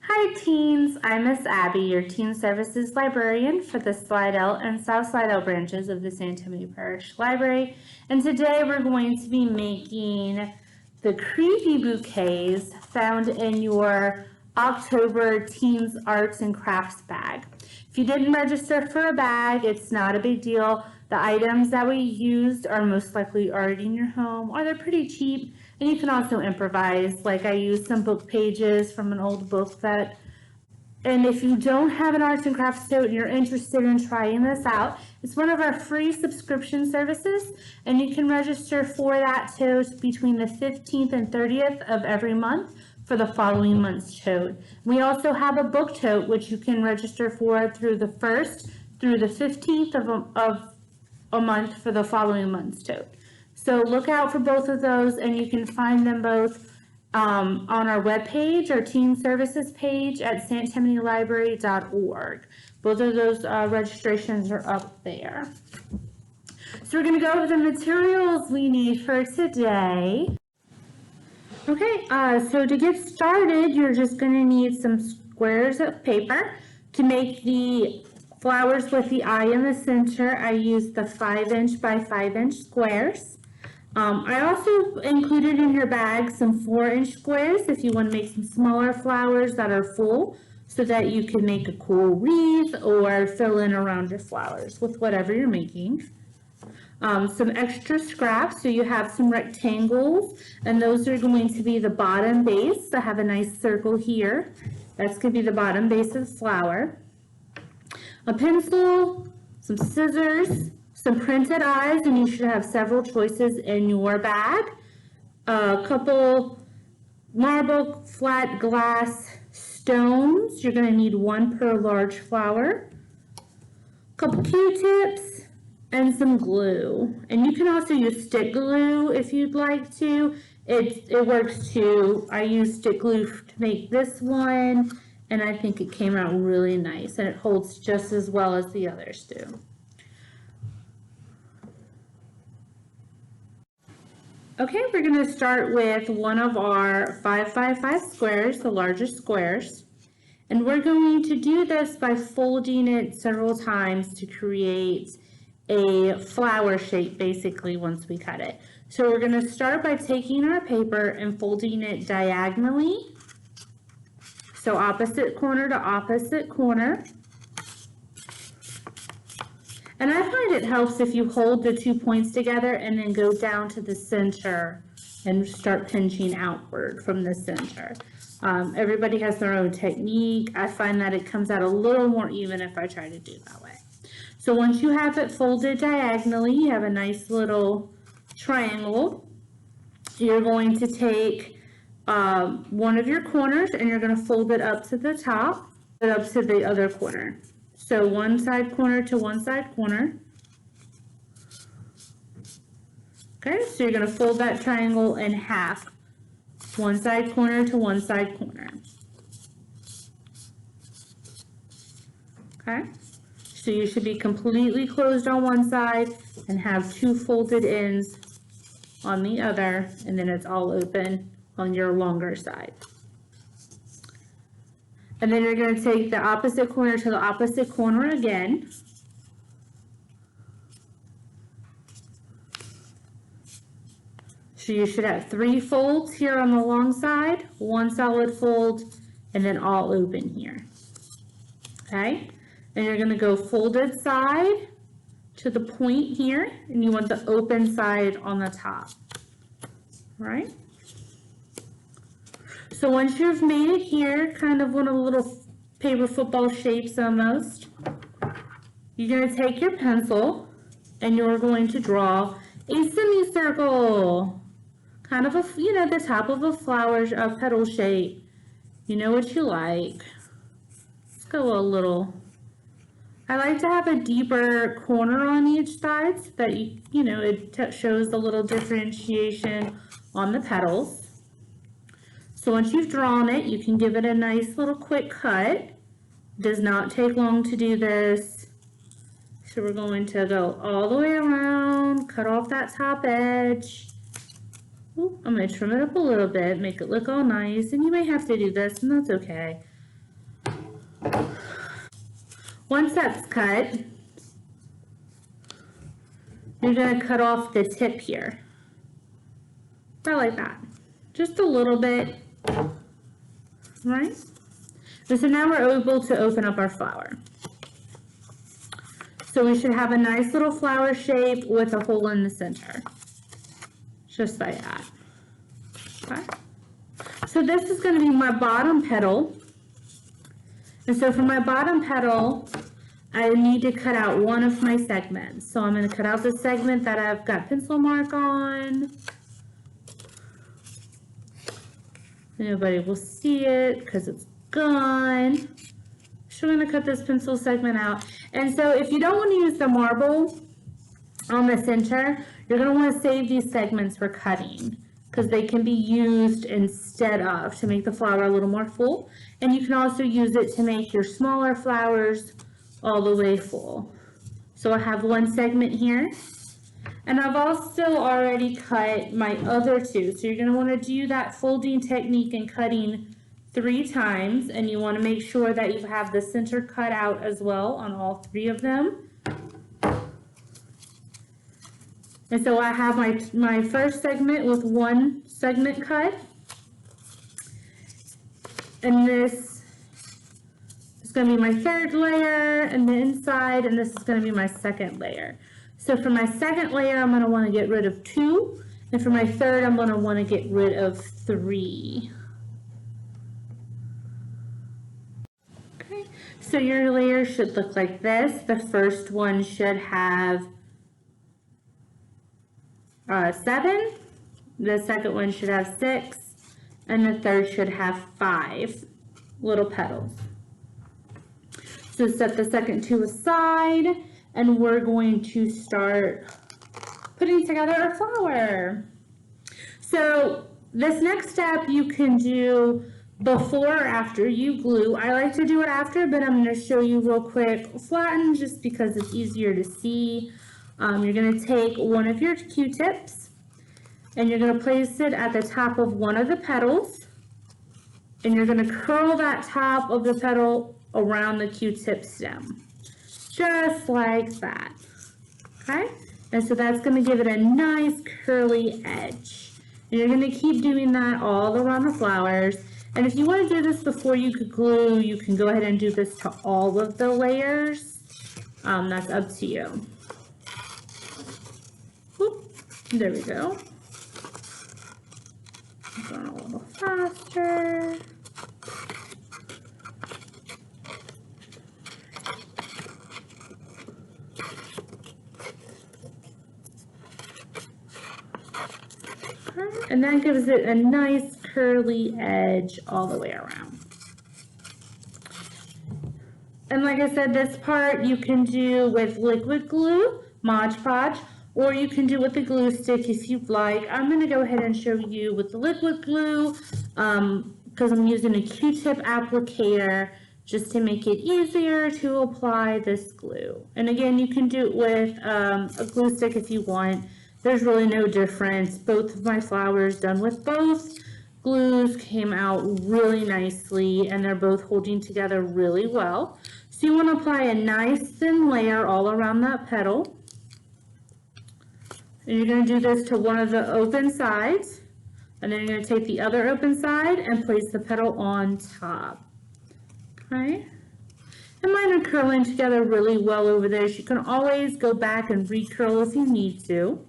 Hi teens, I'm Miss Abby, your Teen Services Librarian for the Slidell and South Slidell branches of the San Antonio Parish Library, and today we're going to be making the creepy bouquets found in your October Teens Arts and Crafts bag. If you didn't register for a bag, it's not a big deal. The items that we used are most likely already in your home, or they're pretty cheap, and you can also improvise. Like I used some book pages from an old book that, and if you don't have an arts and crafts tote and you're interested in trying this out, it's one of our free subscription services, and you can register for that tote between the 15th and 30th of every month for the following month's tote. We also have a book tote, which you can register for through the 1st through the 15th of a month for the following month's tote. So look out for both of those, and you can find them both on our webpage, our Teen Services page at santamonylibrary.org. Both of those registrations are up there. So we're going to go over the materials we need for today. Okay, so to get started, you're just going to need some squares of paper. To make the flowers with the eye in the center, I used the 5" by 5" squares. I also included in your bag some 4" squares if you want to make some smaller flowers that are full, so that you can make a cool wreath or fill in around your flowers with whatever you're making. Some extra scraps, so you have some rectangles, and those are going to be the bottom base. I have a nice circle here. That's going to be the bottom base of the flower. A pencil, some scissors, some printed eyes, and you should have several choices in your bag. A couple marble flat glass stones. You're going to need 1 per large flower. A couple Q-tips and some glue. And you can also use stick glue if you'd like to. It works too. I used stick glue to make this one, and I think it came out really nice, and it holds just as well as the others do. Okay, we're going to start with one of our 5 by 5 squares, the largest squares. And we're going to do this by folding it several times to create a flower shape, basically, once we cut it. So we're going to start by taking our paper and folding it diagonally. So opposite corner to opposite corner. And I find it helps if you hold the 2 points together and then go down to the center and start pinching outward from the center. Everybody has their own technique. I find that it comes out a little more even if I try to do it that way. So once you have it folded diagonally, you have a nice little triangle. You're going to take one of your corners and you're going to fold it up to the top, and up to the other corner. So one side corner to one side corner. Okay, so you're going to fold that triangle in half. One side corner to one side corner. Okay, so you should be completely closed on one side and have 2 folded ends on the other, and then it's all open on your longer side. And then you're going to take the opposite corner to the opposite corner again. So you should have 3 folds here on the long side, 1 solid fold, and then all open here. Okay? And you're going to go folded side to the point here, and you want the open side on the top. All right? So once you've made it here, kind of one of the little paper football shapes almost, you're going to take your pencil and you're going to draw a semicircle, kind of a, the top of a flower, a petal shape. You know what you like. Let's go a little. I like to have a deeper corner on each side so that it shows a little differentiation on the petals. So once you've drawn it, you can give it a nice little quick cut. It does not take long to do this. So we're going to go all the way around, cut off that top edge. Ooh, I'm going to trim it up a little bit, make it look all nice, and you may have to do this, and that's okay. Once that's cut, you're going to cut off the tip here. About like that. Just a little bit. Right? And so now we're able to open up our flower. So we should have a nice little flower shape with a hole in the center. Just like that. Okay. So this is going to be my bottom petal. And so for my bottom petal, I need to cut out one of my segments. So I'm going to cut out the segment that I've got pencil mark on. Nobody will see it because it's gone. So I'm going to cut this pencil segment out. And so if you don't want to use the marble on the center, you're going to want to save these segments for cutting because they can be used instead of to make the flower a little more full. And you can also use it to make your smaller flowers all the way full. So I have one segment here. And I've also already cut my other two. So you're going to want to do that folding technique and cutting 3 times. And you want to make sure that you have the center cut out as well on all 3 of them. And so I have my first segment with 1 segment cut. And this is going to be my 3rd layer and the inside. And this is going to be my 2nd layer. So for my 2nd layer, I'm going to want to get rid of 2. And for my 3rd, I'm going to want to get rid of 3. Okay, so your layer should look like this. The first one should have 7. The second one should have 6. And the third should have 5 little petals. So set the second 2 aside. And we're going to start putting together our flower. So this next step you can do before or after you glue. I like to do it after, but I'm going to show you real quick flatten just because it's easier to see. You're going to take one of your Q-tips and you're going to place it at the top of one of the petals. And you're going to curl that top of the petal around the Q-tip stem. Just like that, okay? And so that's going to give it a nice curly edge. And you're going to keep doing that all around the flowers. And if you want to do this before you could glue, you can go ahead and do this to all of the layers. That's up to you. Whoop, there we go. Going a little faster. And that gives it a nice curly edge all the way around. And like I said, this part you can do with liquid glue, Mod Podge, or you can do with the glue stick if you'd like. I'm going to go ahead and show you with the liquid glue because I'm using a Q-tip applicator just to make it easier to apply this glue. And again, you can do it with a glue stick if you want. There's really no difference. Both of my flowers done with both glues came out really nicely and they're both holding together really well. So you want to apply a nice thin layer all around that petal. And you're going to do this to one of the open sides. And then you're going to take the other open side and place the petal on top. Okay. And mine are curling together really well over there. So you can always go back and recurl if you need to.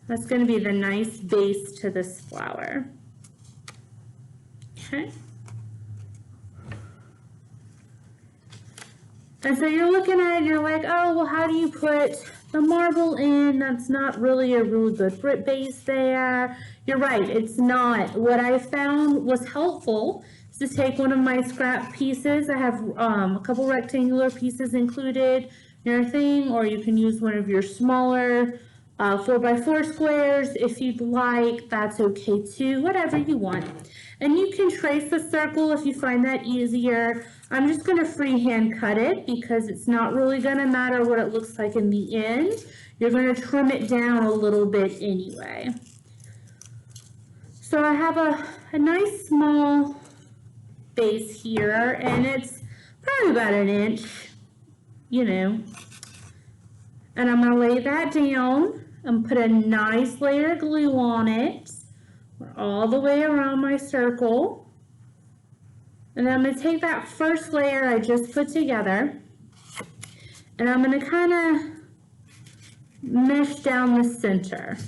That's going to be the nice base to this flower. Okay. And so you're looking at it and you're like, oh, well, how do you put the marble in? That's not really a really good base there. You're right, it's not. What I found was helpful is to take one of my scrap pieces. I have a couple rectangular pieces included in your thing, or you can use one of your smaller 4x4 squares if you'd like. That's okay too, whatever you want. And you can trace the circle if you find that easier. I'm just going to freehand cut it because it's not really going to matter what it looks like in the end. You're going to trim it down a little bit anyway. So I have a nice small base here, and it's probably about an inch, you know. And I'm gonna lay that down and put a nice layer of glue on it, all the way around my circle. And then I'm gonna take that first layer I just put together, and I'm gonna kind of mesh down the center.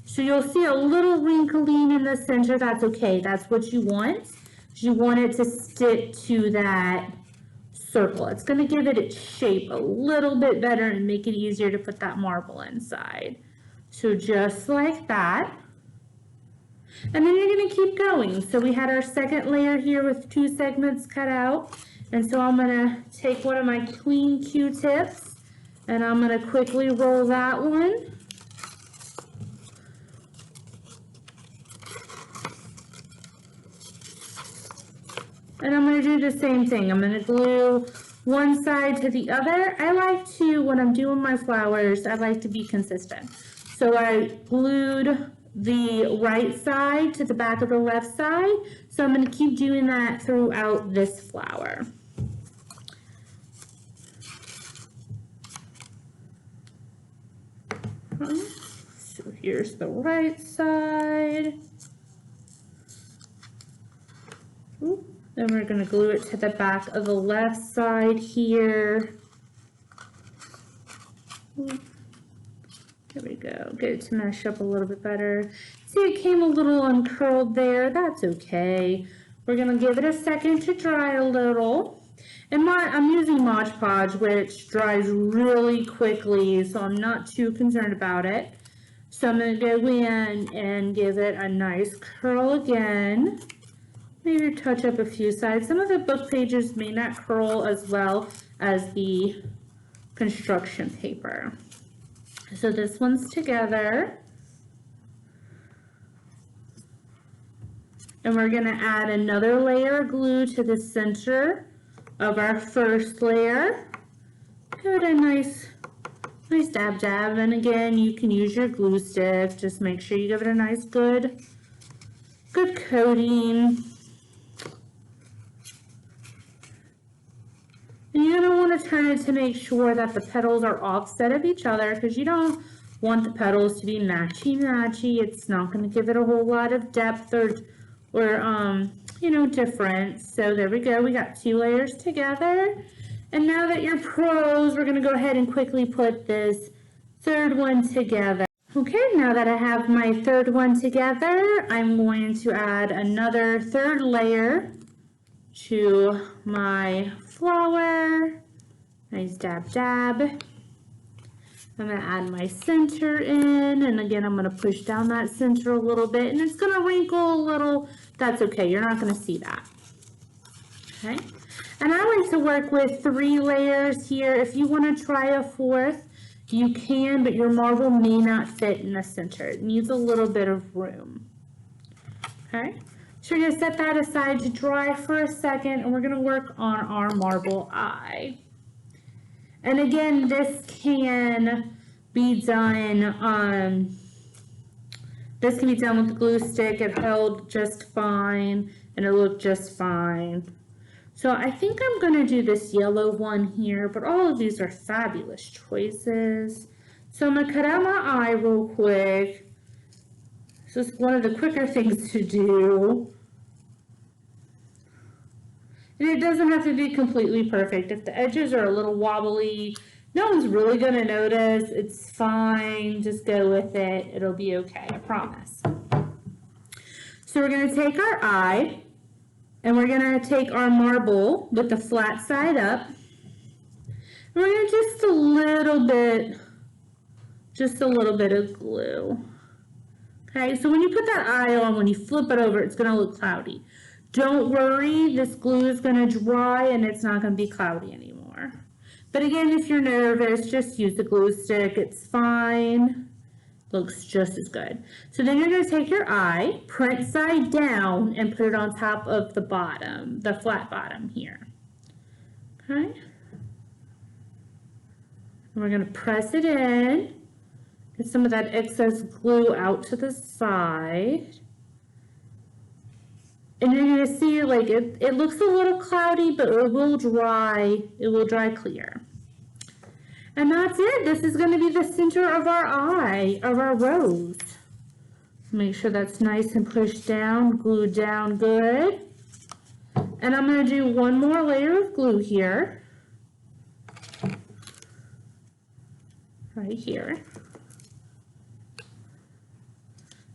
So you'll see a little wrinkling in the center. That's okay, that's what you want. You want it to stick to that circle. It's going to give it its shape a little bit better and make it easier to put that marble inside. So just like that. And then you're going to keep going. So we had our second layer here with 2 segments cut out. And so I'm going to take one of my clean Q-tips and I'm going to quickly roll that one. And I'm going to do the same thing. I'm going to glue one side to the other. I like to, when I'm doing my flowers, I like to be consistent. So I glued the right side to the back of the left side. So I'm going to keep doing that throughout this flower. So here's the right side. Ooh. Then we're going to glue it to the back of the left side here. There we go. Get it to mesh up a little bit better. See, it came a little uncurled there. That's okay. We're going to give it a second to dry a little. And I'm using Mod Podge, which dries really quickly, so I'm not too concerned about it. So I'm going to go in and give it a nice curl again. Maybe touch up a few sides. Some of the book pages may not curl as well as the construction paper. So this one's together. And we're going to add another layer of glue to the center of our first layer. Give it a nice dab. And again, you can use your glue stick. Just make sure you give it a nice good coating. And you're going to want to turn it to make sure that the petals are offset of each other, because you don't want the petals to be matchy-matchy. It's not going to give it a whole lot of depth or you know, difference. So there we go. We got 2 layers together. And now that you're pros, we're going to go ahead and quickly put this third one together. Okay, now that I have my third one together, I'm going to add another third layer to my flower. Nice dab. I'm going to add my center in, and again I'm going to push down that center a little bit, and it's going to wrinkle a little. That's okay, you're not going to see that. Okay, and I like to work with 3 layers here. If you want to try a 4th, you can, but your marble may not fit in the center. It needs a little bit of room. Okay. So we're going to set that aside to dry for a second, and we're going to work on our marble eye. And again, this can be done with the glue stick. It held just fine, and it looked just fine. So I think I'm going to do this yellow one here, but all of these are fabulous choices. So I'm going to cut out my eye real quick. This is one of the quicker things to do. And it doesn't have to be completely perfect. If the edges are a little wobbly, no one's really going to notice. It's fine. Just go with it. It'll be okay, I promise. So we're going to take our eye, and we're going to take our marble with the flat side up. And we're going to just a little bit of glue. Okay, so when you put that eye on, when you flip it over, it's going to look cloudy. Don't worry, this glue is going to dry and it's not going to be cloudy anymore. But again, if you're nervous, just use the glue stick. It's fine. Looks just as good. So then you're going to take your eye, print side down, and put it on top of the bottom, the flat bottom here. Okay. And we're going to press it in. Get some of that excess glue out to the side. And you're gonna see like it looks a little cloudy, but it will dry clear. And that's it. This is gonna be the center of our eye, of our rose. Make sure that's nice and pushed down, glued down good. And I'm gonna do one more layer of glue here. Right here.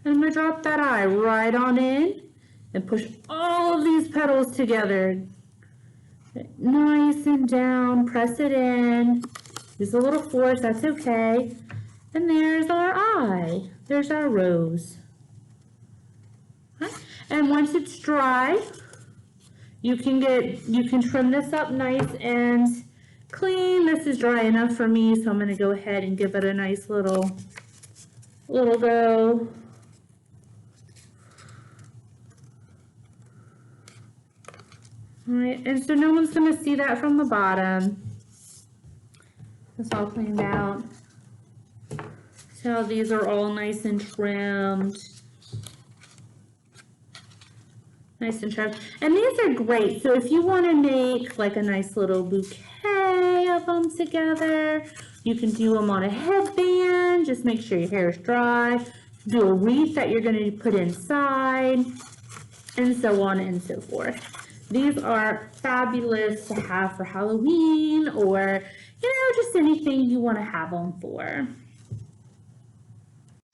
And I'm gonna drop that eye right on in and push all of these petals together. Nice and down, press it in. Use a little force, that's okay. And there's our eye. There's our rose. And once it's dry, you can trim this up nice and clean. This is dry enough for me, so I'm gonna go ahead and give it a nice little go. All right, and so no one's gonna see that from the bottom. It's all cleaned out. So these are all nice and trimmed. Nice and trimmed. And these are great. So if you want to make like a nice little bouquet of them together, you can do them on a headband. Just make sure your hair is dry. Do a wreath that you're going to put inside, and so on and so forth. These are fabulous to have for Halloween, or just anything you want to have them for.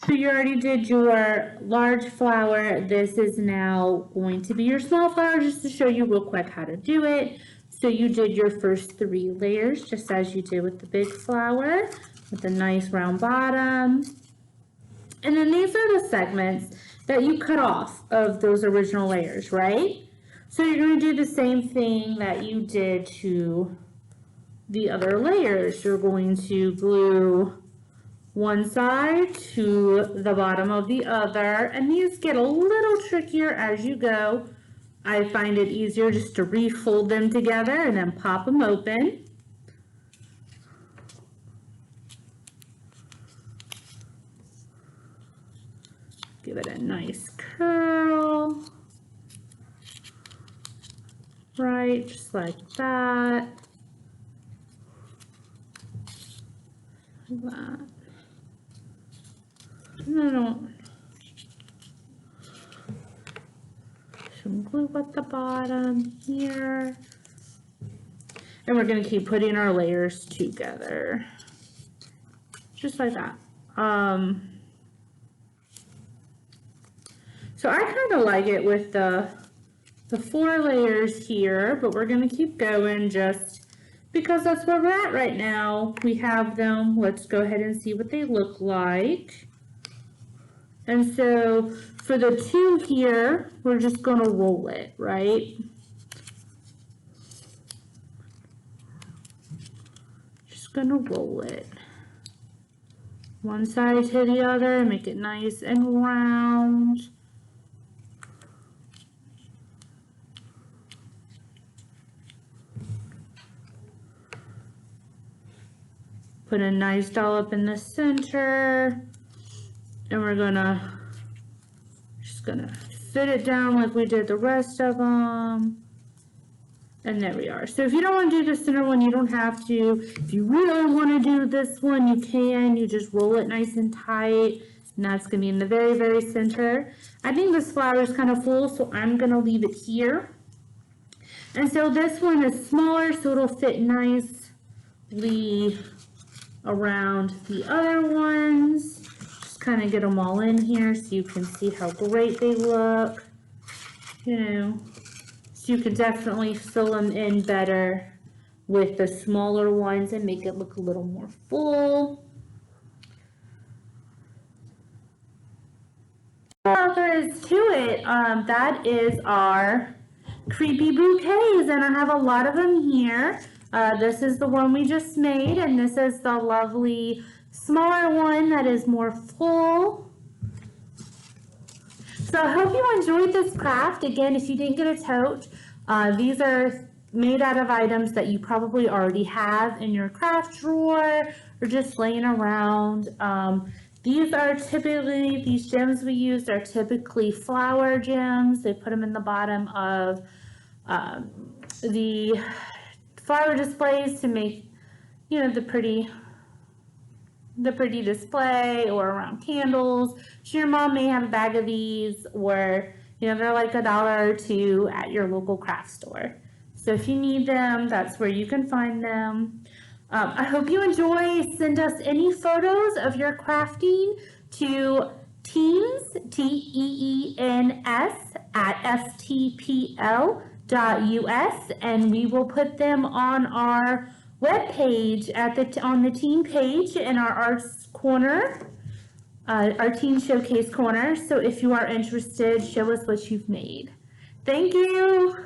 So you already did your large flower. This is now going to be your small flower, just to show you real quick how to do it. So you did your first 3 layers, just as you did with the big flower, with a nice round bottom. And then these are the segments that you cut off of those original layers, right? So you're going to do the same thing that you did to the other layers. You're going to glue one side to the bottom of the other, and these get a little trickier as you go. I find it easier just to refold them together and then pop them open. Give it a nice curl. Right, just like that. Like that. And then some glue at the bottom here. And we're going to keep putting our layers together. Just like that. So I kind of like it with the 4 layers here, but we're going to keep going just because that's where we're at right now. We have them. Let's go ahead and see what they look like. And so for the 2 here, we're just going to roll it, right? Just going to roll it. One side to the other, make it nice and round. Put a nice dollop in the center, and we're just gonna fit it down like we did the rest of them. And there we are. So if you don't want to do the center one, you don't have to. If you really want to do this one, you can. You just roll it nice and tight, and that's gonna be in the very, very center. I think this flower is kind of full, so I'm gonna leave it here. And so this one is smaller, so it'll fit nicely around the other ones. Just kind of get them all in here so you can see how great they look. So you can definitely fill them in better with the smaller ones and make it look a little more full. All there is to it, that is our creepy bouquets, and I have a lot of them here. This is the one we just made, and this is the lovely smaller one that is more full. So I hope you enjoyed this craft. Again, if you didn't get a tote, these are made out of items that you probably already have in your craft drawer or just laying around. These gems we used are typically flower gems. They put them in the bottom of the flower displays to make, you know, the pretty display, or around candles. So your mom may have a bag of these, or, you know, they're like $1 or $2 at your local craft store. So if you need them, that's where you can find them. I hope you enjoy. Send us any photos of your crafting to teens, TEENS, @stpl.us, and we will put them on our webpage on the teen page in our arts corner, our teen showcase corner. So if you are interested, show us what you've made. Thank you.